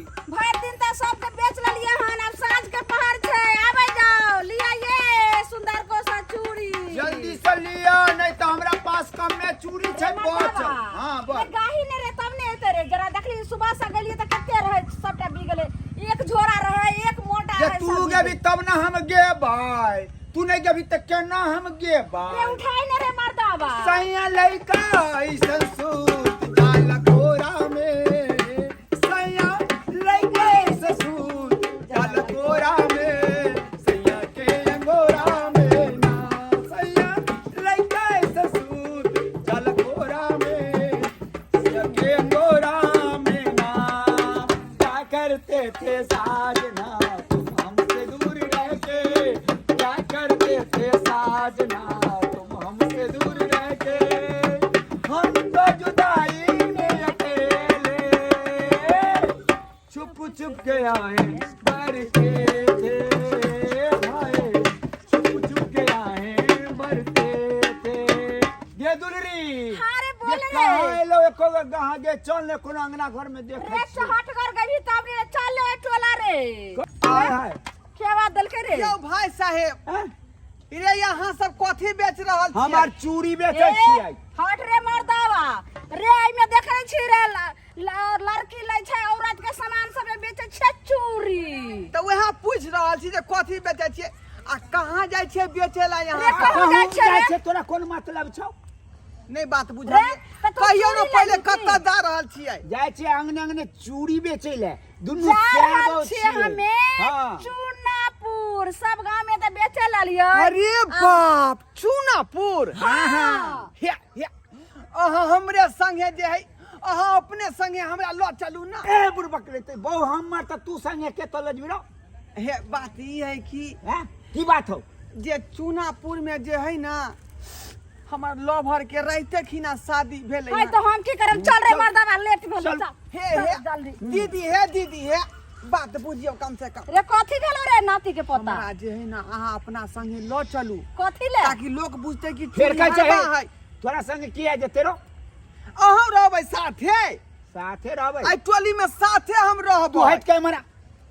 भर दिन त सब के बेच ललिए हन, अब साँझ के पहर छे, आबे जाओ लिया ये सुंदर को सा चूड़ी। जल्दी से लिया, नहीं तो हमरा पास कम में चूड़ी छे बहुत। हां बस गाही ने रे तब ने एते रे, जरा देखली सुबह से गेलिए त कते रहे सबटा बी गेले, एक झोरा रहे एक मोटा जे रहे। तू गेबी तब ना हम गे भाई, तू नहीं गेबी त केना हम गे भाई। रे उठाई ने रे मर्दावा सैया लइका ऐसन सूत डाल कोरा में, सैया लइका ऐसन सूत डाल कोरा में, सैया के अंगोरा में ना, सैया लइका ऐसन सूत डाल कोरा में, सैया के अंगोरा में ना। क्या करते थे साजना तुम हमसे दूर रह के, क्या करते थे साजना तुम हमसे दूर रह के, हम तो जुदाई में अकेले छुप छुप के आए बढ़ते थे, हाय छुप छुप के आए बढ़ते थे। ये दुलरी हां रे बोल रे, कहां लो एको कहां गे, चल ने कोनो अंगना घर में देख रे से हट कर गई तब रे चल ले टोला रे। हाय हाय क्या बात दल के रे? यौ भाई साहेब, रे यहाँ सब कथी बेच रहल छी? हमार चूड़ी बेचे छियै। हट रे मर्दावा रे, एमे देखै छी रे लड़की लै छै औरत के सामान सब बेचे छै चूड़ी। तो वहाँ पूछ रहल छी जे कथी बेचे छियै आ कहाँ जाय छै बेचे ला रे यहाँ? कहूं जाय छै रे? छै तोरा कोन मतलब छौ? नहीं बात बुझलिए, रे, तो कहियो न चूड़ी पहले लै छी। कत्ता जा रहल छियै? जाय छै अंगने अंगने चूड़ी बेचे ले, दुनु जा सैगो रहल छी छियै। हमे हां चूनापुर, सब गांव में त बेचे ललियो। अरे बाप, चूनापुर। हां हे हे अहाँ हमरे संगे जे है, अहाँ अपने संगे हमरा ल चलू ना। ए बुड़बक लेते बहु हमर त तू संगे के तो लजबिरो। हे बात ई है कि हैं की बात हो? जे चूनापुर में जे है ना हमार लवर के रहते खिना शादी भेले हाय तो हम की करब, चल रे मर्दावा लेट भेल चल। चल। हे हे जल्दी दीदी हे बात बुझियो कम से कम। रे कथी भेलो रे नाती के पता? हमरा जे है ना अहाँ अपना संगे ल चलू, कथी ले? ताकि लोग बुझते कि फिर चूड़ी कह हरबा है। तोरा संगे किया जे तेरो अहाँ रहबै साथे, साथे रहबै। आई टोली में साथे हम तू रहबै। हट के मरा,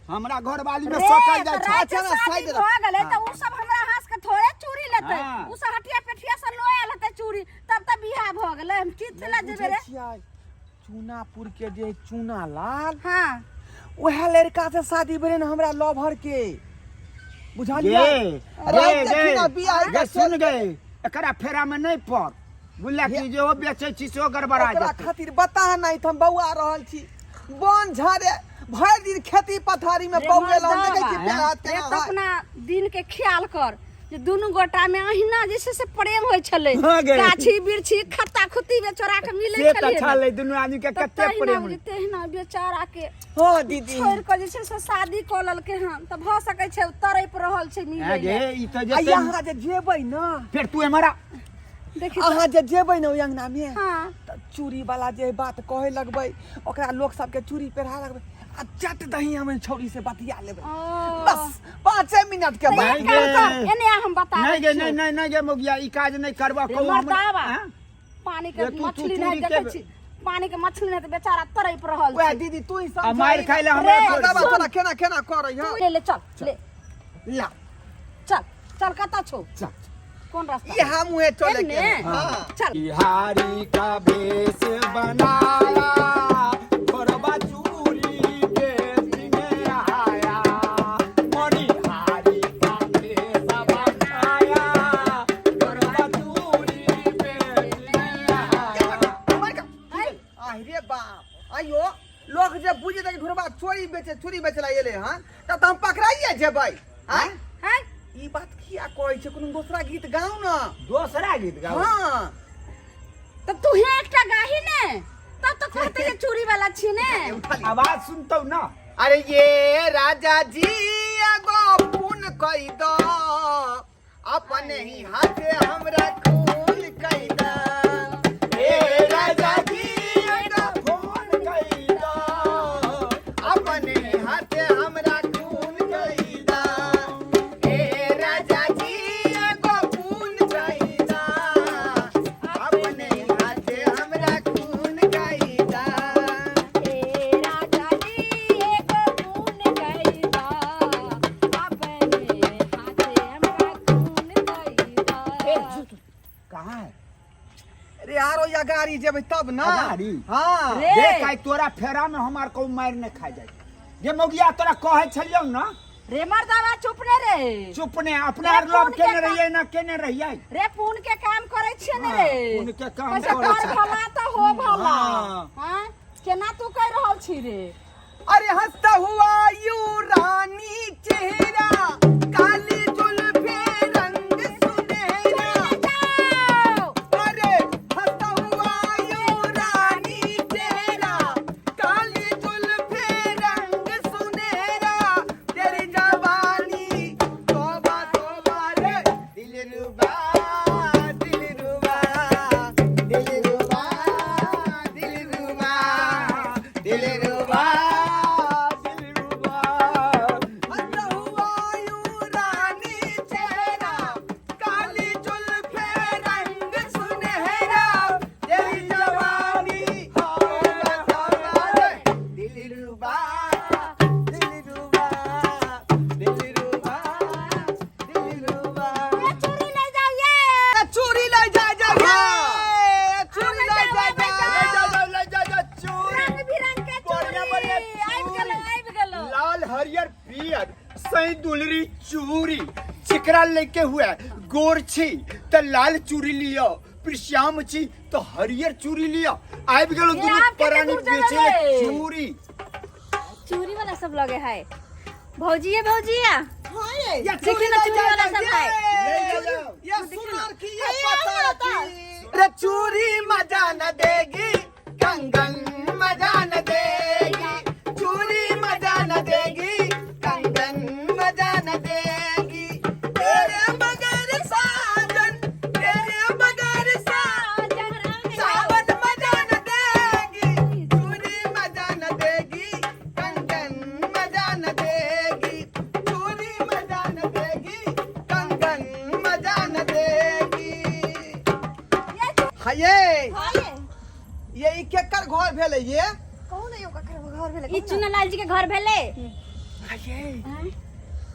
हमरा घर वाली में रे, सोचल जाय तो छै। रात के अच्छा, शादी साइड भ रख। गेलै त उ सब हमरा हाथ के थोड़े चूड़ी लेतै, हाँ। उ सब हटिया पेठिया से लोया लेतै चूड़ी, तब त बियाह भ गेलै। हम की चला जेबे रे? चूनापुर के जे चूना लाल, हां वह लड़का से शादी भेले ना हमरा लवर के, बुझलिए? गे रात के खिना बियाह गे के सुन गे, एकरा फेरा में नहीं पड़, बुझला कि जे ओ बेचे छी से गड़बड़ा ओकरा जेतै। खातिर बता नहीं हम बौआ रहल छी, बन झाड़े भर दिन खेती पथारी में बौए ला देखे छी पेरात रे केना त है। अपना दिन के ख्याल कर जे दुनु गोटा में अहिना जैसे से प्रेम होय छलै, हाँ गे। गाछी बिरछी खत्ता खुत्ती में चोरा के मिलै से छलै। त अच्छा ले दुनु आदमी के कते प्रेम होय। तेहना बेचारा के हां दीदी, छोड़ के जे छै से शादी क ललके हन, त भ सकै छै तरैप रहल छै मिलै गे ले। ई त आ जेतै यहाँ जे जेबै ना, फिर तू हमरा देखि अहाँ जे जेबै ना अंगना में, हां त चूड़ी वाला जे बात कहे लगबै, ओकरा लोग सबके चूड़ी पहिरा लगबै, आ चट दही हम छौरी से बतिया लेबै। बस 5 मिनट के बाद। नहीं गे। एने आ हम बता नहीं गे नहीं गे मोगिया, ई काज नहीं करबा को मर्दावा हम। पानी के ये तू मछली चूड़ी नहीं के- देखै छी, पानी के मछली नहीं त बेचारा तरैप रहल ओए छै। दीदी तू ही आ मार खाइ ले हमरा रे, छोड़ बाबा दे। तोरा केना केना करे तू हां? ले ले चल ले ला चल चल कता छौ? चल। कौन रास्ता? ये हम मुहे चले के। एने? हां चल बिहारी का भेष बनाया, बरबा चूड़ी के सिंगे आया, मणिहारी का भेष बनाया, बरबा चूड़ी के सिंगे आया। अरे बाप, आयो लोग जे बुझे कि ढुरबा चोरी बेचला एले हन, त हम पकड़ाइए जेबै। हां हैं ई बात किया कहै छै? कोनो दूसरा गीत गाउ ना। दूसरा गीत गाओ। हां तब तू है एकटा गाही ने, तब तो कहते ये चूड़ी वाला छी ने। आवाज सुनतौ ना। अरे ये राजा जी एगो पुन कई दो, अपने ही हाथे हमरा खून कई दो। ए राजा जी एगो फोन कई दो, अपने ही हाथे हमरा खून कई दो। ए राजा जी एगो खून कई दो, अपने ही हाथे हमरा खून कई दो। ए राजा जी अगाड़ी जेबै तब ना। अगाड़ी? हाँ रे। देख आई तोरा फेरा में हमार को मार न खा जाए जे मौगिया तोरा कहे छलियौ ना रे मर्दावा चुप ने रे चुप ने अपना रे, लव फोन केने के रहिए ना केने रहिए रे पुन के काम करे छिए ने हाँ, रे पुण्य के काम कैसे करै कर छै। भला त हो भला हाँ। हां केना तू कह रहल छी रे अरे हंसता हुआ यू रानी चेहरा काली जुल्फे रंग सुनहरा। जाओ अरे हंसता हुआ यू रानी चेहरा काली जुल्फे रंग सुनहरा। तेरी जवानी तौबा तौबा रे दिलरुबा दिलरुबा दिलरुबा दिलरुबा दिलरुबा दिलरुबा। हंसता हुआ यू रानी चेहरा काली जुल्फे रंग सुनहरा। तेरी जवानी तौबा तौबा रे दिलरुबा दिलरुबा दिलरुबा दिलरुबा। चोरी ले जाओ ये चूड़ी ले जा चूड़ी ले जा चूड़ी। रंग बिरंग के चोरी बढ़िया आइब गेलो लाल हरियर पियर सही दुलरी चूड़ी चिकरा लेके हुए गोर छी त लाल चूड़ी लियो फिर श्याम छी तो हरियर चूड़ी लियो आइब गेलो ये दुनु आप केते परानी दूर चले बेचे गए? चूड़ी चूड़ी वाला सब लगे है भौजिया भौजिया ये देखिए ना चूड़ी वाला सब है ले जाओ ये सुनार की ये पता रे चूड़ी मजा न देगी कंगन मजा न देगी। चूड़ी मजा न देगी कंगन मजा न देगी। तेरे बगैर साजन तेरे बगैर सावन मजा न देगी। चूड़ी मजा न देगी कंगन मजा न देगी। चूड़ी मजा न देगी कंगन मजा न देगी। हाय ये केकर घर भेले ये ई चुनालाल जी के घर भेले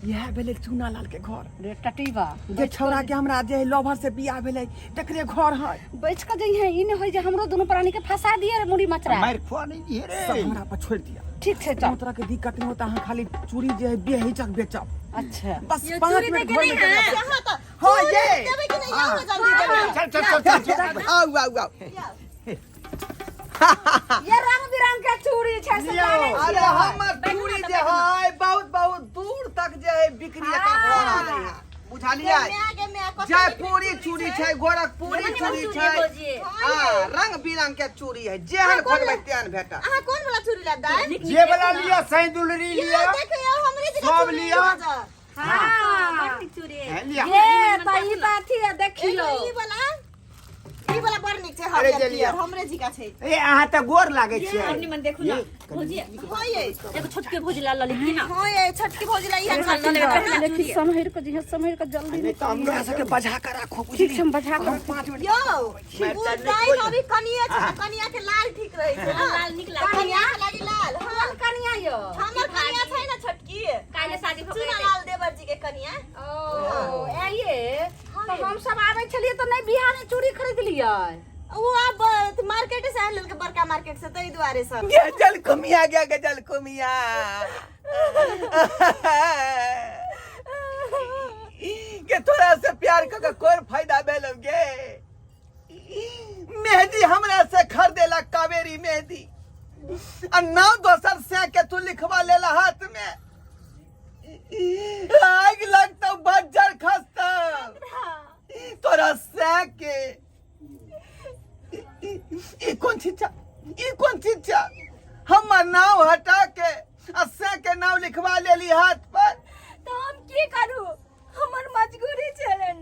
यह भेले चूनालाल के घर। रे टटीबा जे छौरा के हमरा जे लवर से बियाह भेले तकरे घर है। बैठ के जई है ई ने होई जे हमरो दोनों प्राणी के फंसा दिए रे मुड़ी मचरा मार खवा नहीं दिए सब रे हमरा पर छोड़ दिया। ठीक छै कोनो चल तरह के दिक्कत नहीं होता है खाली चूड़ी जे है बेहिचक बेचब अच्छा बस ये 5 चूड़ी मिनट देके घर नहीं में है? हाँ ये चल चल चल चल आओ आओ आओ। ये रंग बिरंग के चूड़ी छै से जाने अरे छियै हमर चूड़ी जे है बहुत बहुत दूर तक जे है बिक्री का घर आले है बुझलियै। जयपुरी चूड़ी छै गोरखपुरी चूड़ी छै हाँ रंग बिरंग के चूड़ी है जेहन खोजबै तेहन भेटत। अहाँ कोन वाला चूड़ी ला दाई जे वाला लिया सही दुलरी लिया सब लिया हां चूड़ी है लिया ये त ई बात है देखियो ई वाला बड़ निक छै अरे जे लिया हमरे जी का छै ए अहाँ त गोर लागे छै अपनी मन देखू ना भौजिया हां ये एगो छोटके भोजी ला लली की ना हां ये छोटकी भौजी ला इहे चल ले देखी समहर के जी समहर के जल्दी नहीं तो हमरा सके बजा कर राखो ठीक छै हम बजा के 5 मिनट यो गुड नाइट अभी कनिया छै कनिया के लाल ठीक रहे छै लाल निक लागे कनिया लागी लाल हां कनिया यो हमर कनिया छै ना छोटकी काले शादी हो गई लाल देवर जी के कनिया ओ ये तो हम सब आवे छलिए तो नहीं बिहार में चूड़ी खरीद लिया वो अब मार्केट से आयल के बड़का मार्केट से तई दुआरे सब गजल कुमिया गया गजल कुमिया के तोरा से प्यार का कोई फायदा भेल गे। मेहंदी हमरा से खरीदेला कावेरी मेहंदी आ नाम दोसर से के तू लिखवा लेला हाथ में आग लगता बज्जर खस्ता तोरा से के ई कौन चीज छा हमर नाम हटा के अस्से के नाम लिखवा लेली हाथ पर तो हम की करू हमर मजबूरी छलन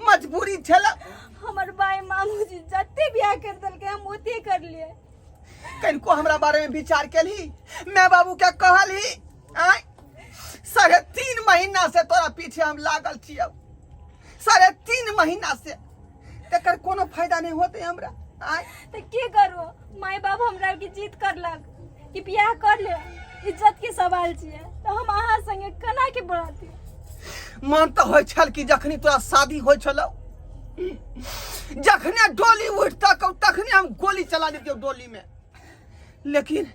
मजबूरी छला हमर भाई मामूजी जत्ते बियाह कर दल के हम ओते कर लिए कनको हमरा बारे में विचार केली मैं बाबू के कहली आय 3.5 महीना से तोरा पीछे हम लागल छियै 3.5 महीना से तेकर कोनो फायदा नहीं होते हमरा आय तो की करू माय बाप हमरा की जीत करलक कि बियाह कर ले इज्जत के सवाल छियै तो हम अहाँ संगे केना के बढ़ती मन तो होय छल कि जखनी तोरा शादी होय छलौ जखने डोली उठता तखने हम गोली चला देती डोली में। लेकिन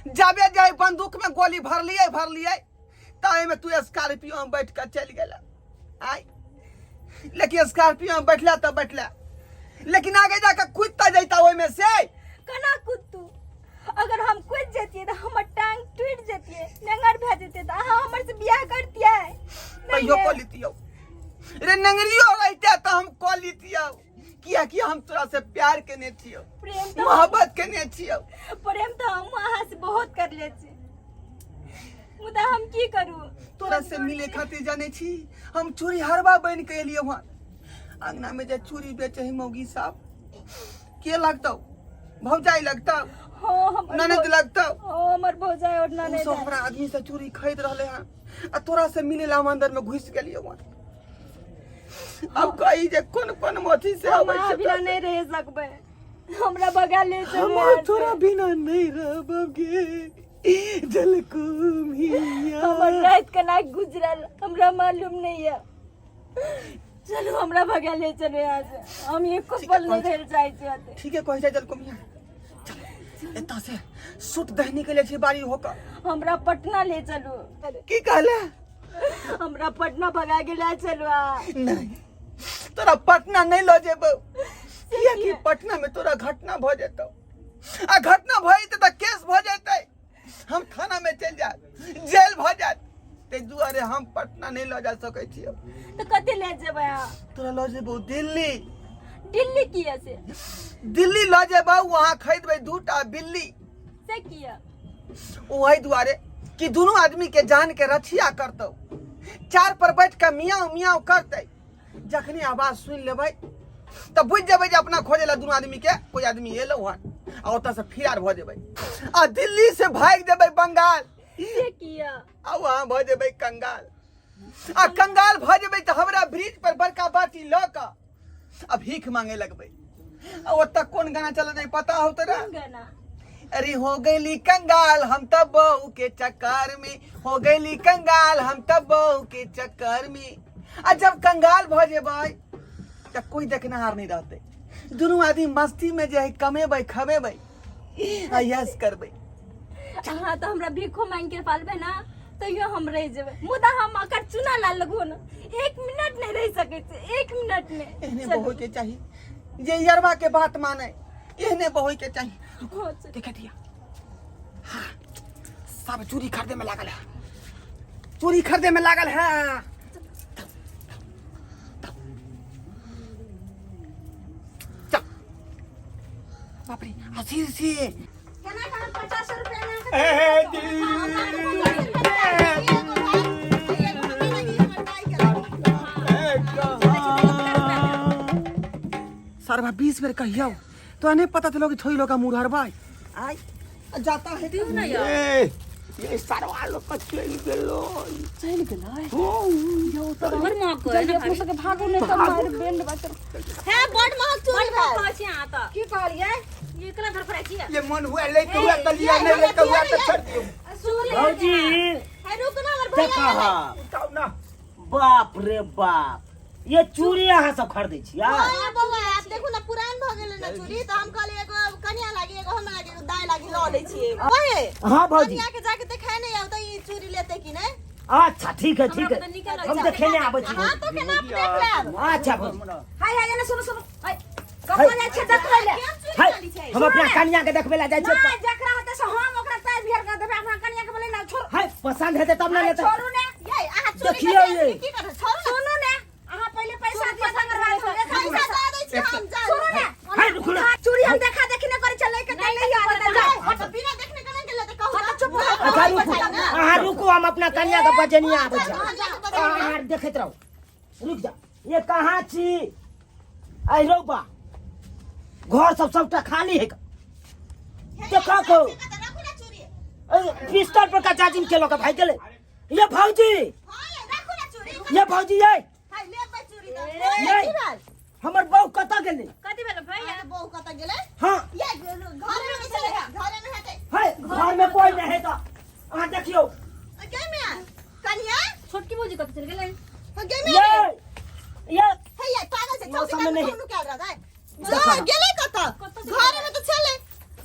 जाबे जाए बंदूक में गोली भर लिए ताए में तू स्कॉर्पियो में बैठ कर चल गया आई। लेकिन स्कॉर्पियो में बैठला लेकिन आगे जाकर कूदता जाता ओई में से कना कूदतू। अगर हम कूद जेतिए तो हमर टांग टूट जेतिए, नंगर भे जेते तो अहाँ हमर से बियाह करतिए। कहियो को लीतियो रे नंगरियो रहते तो हम को लीतियो, किया कि हम तोरा से प्यार केने छियो, प्रेम तो मोहब्बत केने छियो। प्रेम तो हम अहाँ से बहुत कर ले छी, मुदा हम की करू। तोरा से मिले खातिर जाने छी हम चूड़ी हरवा बन के एलियो वहां अंगना में जे चूड़ी बेचे ही मौगी साहब के लगता भौजाई लगता हो हमर ननद लगता हो हमर भौजाई और ननद। सौ हमरा आदमी से चूड़ी खरीद रहले हैं आ तोरा से मिले ला अंदर में घुस गेलियो वहां। अब कही जे कोन मोथी से हम आबै अहाँ छै बिना नहीं रह सकबे, हमरा बगा ले चलो। हम तोरा बिना नहीं रहबगे जलकुमिया। हमर रात के ना गुजरल हमरा मालूम नहीं है। चलो हमरा भगा ले चलो यहाँ से, हम एक पल नहीं रह जाए छी। ठीक है कहि जा जलकुमिया चल एता से सूट दहनी के ले छी बारी होकर हमरा पटना ले चलो। की कहले हमरा पटना भगा के ले चलो। नहीं तोरा पटना नहीं लो जेबो, किया कि पटना में तोरा घटना भ जेतौ आ घटना भ जेतै त केस भ जेतै, हम थाना में चल जाए जेल भ जाए। ते दुआरे हम पटना नहीं लो जा सकै छियै। तो कते ले जेबै अहाँ? तोरा लो जेबो दिल्ली। दिल्ली किया से? दिल्ली लो जेबो वहां खरीदबै दूटा बिल्ली से किया? वही दुआरे कि दोनों आदमी के जान के रछिया करतौ, चार पर बैठ के मियाँ मियाँ करते। जखनी आवाज सुन लेबै तब बुझ जेबै जे अपना खोजे ला दोनों आदमी के कोई आदमी एलो हन आ ओतऽ से फरार भ जेबै आ दिल्ली से भाग जेबै बंगाल। से किया? आ वहां भ जेबै कंगाल आ कंगाल भ जेबै त हमरा ब्रिज पर बड़का बाटी ल क आ भीख मांगे लगबै। आ ओतऽ कोन गाना चलत है पता हो तोरा? गाना अरे हो गईली कंगाल हम तब बहू के चक्कर में, हो गईली कंगाल हम तब बहू के चक्कर में। आ जब कंगाल भ जेबै त कोई देखनहार नहीं रहते, दोनों आदमी मस्ती में जे है कमेबै खमेबै आ यस करबै। अहाँ तो हमरा भीखो मांग के पालबे ना तो यो हम रह जेबै, मुदा हम अकर चुना ला लगो ना 1 मिनट नहीं रह सके छे, 1 मिनट में। एहने चलो। बहू के चाहिए जे यरवा के बात माने, एहने बहू के चाहिए। हो, चलो। देख दिया हाँ, सब चूड़ी खरीदे में लागल है, चूड़ी खरीदे में लागल है। चल बाप रे हसीर से केना का 50 रुपया ना ए सरवा 20 बेर कहियो तो नहीं पता चलो कि थोड़ी लोग का मुरहर भाई आई जाता है ये सरवा लोग का चल गेलो चल गेलै। हो बड़ महक है ना अपने सबके भागो नहीं तो मार बेंड बचल है। बड़ महक चोरी है। की कहलिए? ये कला धर पड़े छिए। ये मन हुआ ले तो हुआ तलिया नहीं ले तो हुआ तो छोड़ दियो। सुन भौजी है रुक ना हमर भैया। कहा उठाओ ना बाप रे बाप, ये चूड़ी अहाँ सब खरीदै छियै? हां बौआ आप देखो ना पुरान भ गेलै ना चोरी तो हम कहलिए एगो कन्या लागी एगो हम लागी एगो दाई लागी ल लै छिए। ओए हाँ भौजी कन्या के जाके देखाय नहीं आउ त ई चोरी लेते कि नहीं? अच्छा ठीक है हम देखेने आबै छी। हां तो केना देख लेब। अच्छा भौजी हाय हाय ना सुनो सुनो हाय कपड़ा छै देखै ले। हाय हम अपना कन्या के देखबे ला जाइ ना छियै। जकरा होते से हम ओकरा पैर भेर कर देबे अपना कन्या के बोले ना छोड़। हाय पसंद हेतै तब ना लेतै। छोड़ू ने ये आहा चोरी देखियौ ये। की कर छोड़ू सुनू ने आहा पहले पैसा दिया संग पैसा दे दै छी हम जा। सुनू ने हाय रुकू ना। चोरी हम देखा देखी न करे चले के नहीं आता जा हट बिना देखने के नहीं के लेते कहू चुप अच्छा रुकू अहाँ रुकू, हम अपना कन्या के बजनिया आबै छी। अहाँ देखैत रहू, रुक जा। ये कहाँ छी? आई रौ बा घर सब सबटा खाली है। देखा को रखू ना चोरी। बिस्तर पर का चाचिन के लोग भाई गेले। ये भौजी, हां ये रखू ना चोरी। ये भौजी ये हाय ले बे चोरी दा। ये हमर बहू कत गेले? कथि भेल भैया? बहू कत गेलै? हाँ ये घर में चलेगा घर में हेतै। है घर में कोई नहीं है तो अहाँ देखियो। के में कन्या छोटकी भौजी कथि चल गेलै? के में ये है ये पागल से मौसम में चौकी नहीं। का क्या रहा है? देखा गेले कत कतऽ घर में तो छले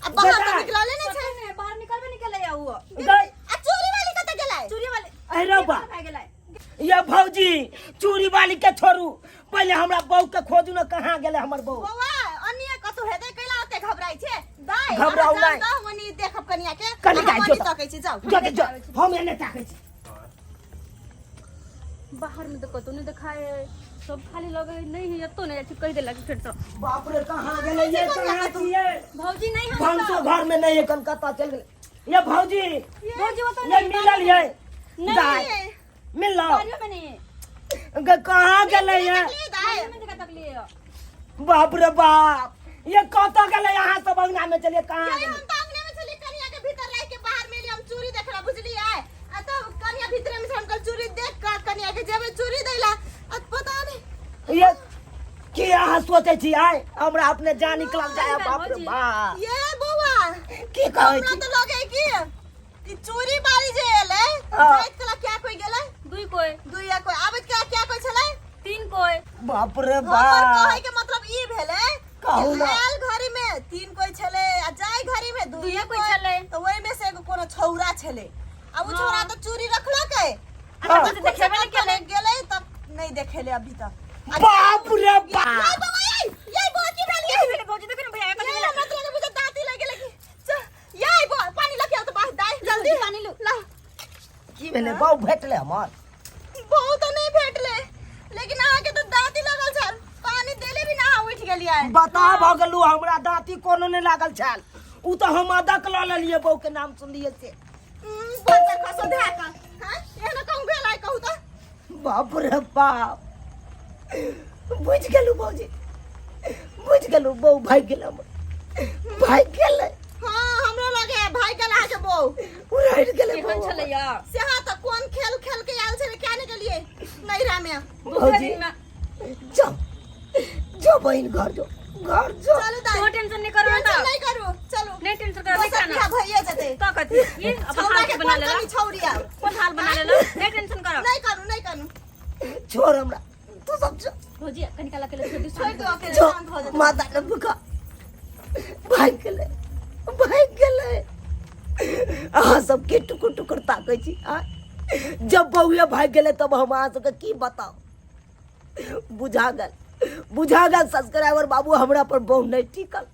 अब बाहर बेटा। तो निकलले नहीं छै नहीं बाहर निकलबे निकले या वो गई आ चोरी वाली कत गेलै चूड़ी वाले अरे रौबा भाग गेलै ये भौजी चूड़ी वाली के छोड़ू पहले हमरा बहू के खोजू ना कहाँ गेले हमर बहू बौआ अन्य कतो हेतै कैला ओते घबराई छै दाई घबराउ नहि। वनी देखब कनिया के कनिया अहाँ जो वनी ताकै छी जाऊ जो जो हम एने ताकै छी बाहर में तो कतो नहीं दिखाए सब खाली लगे नहीं है तो नहीं अच्छी कह देला कि फिर तो बाप रे कहाँ गेले ये कहाँ छिए भौजी नहीं हम भंसो घर में नहीं है कलकत्ता चल गेले ये भौजी भौजी वो तो ये मिलल है नहीं दाई है मिल लो बारियों में नहीं है कहाँ गेले ये बारियों में जगह तक लिए बाप रे बाप ये कत गेले यहाँ सब अंगना में चलिए कहाँ हम गेले तांगने में चली कनिया के भीतर रह के बाहर में हम चोरी देखला बुझली है आ तो कनिया भीतर में से हम कल चोरी देख का कनिया के जेबे चोरी दैला आ पता नहीं ये की अहाँ सोचे छी आय हमरा अपने जान निकल जाए बाप रे बाप ये बौआ की कहै हमरा छी तो लगे कि ई चोरी बारी जे एले हाँ। जाइत कला क्या कोई गेलै दुई कोई दुइया कोई आबत का क्या कोई छलै तीन कोई बाप रे हमर बाप कहै के मतलब ई भेलै कहू ना। आयल घरी में तीन कोई छले आ जाय घरी में दुइया कोई छलै। तो ओइ में से एगो कोनो छौरा छले अब उ छौरा तो चोरी रखलकै हाँ। तो देखेबे नहीं केले गेलै तब नहीं देखेले अभी तक बाप रे ये बाप बौआ ये बहुत की भेल ये भौजी देखो ना भैया का ये मतलब ने मुझे दांती लगे लगी ये बो पानी लगे तो बाहर दाई जल्दी पानी लो ला की भेले बाऊ भेटले हमर बहुत तो नहीं भेटले लेकिन आहा के तो दांती लगल छल पानी देले भी ना उठ गेलियै बता भगलू हमरा दांती कोनो ने लागल छल उ तो हम अदक ल लेलिए बहू के नाम सुनलिए से बच्चा खसो धै का हां एना कहूं भेलै कहू तो बाप रे बाप बुझ गेलू भौजी बुझ गेलू बहू भाग गेल हमर भाग गेले हां हमरा लगे भाई के ला के बौ उड़ाइ गेले केहन बहू छले या से हां त कोन खेल खेल के आयल छले क्या ने गेलिए नैरा में भौजी जाओ जो बहन घर जो घर जो चलो तो दाई टेंशन नहीं करो ना टेंशन नहीं करू चलो नहीं टेंशन करो नहीं बस करना भैया जते तो कहती ये अपन छौरा हाल के के बना कोन लेला कमी छौरी आ कौन हाल बना लेला नहीं टेंशन करो नहीं करू छोड़ हमरा तू सब जो भौजी कनिका ला के ले छोड़ छोड़ दो अकेले जो शांत हो जा माता ने बुका भाग गेले अहाँ सब के टुकुर टुकुर ताकै छी आ जब बउए भाग गेले तब हम अहाँ सबके की बताओ बुझा गेल सब्सक्राइबर बाबू हमरा पर बहु नहीं टिकल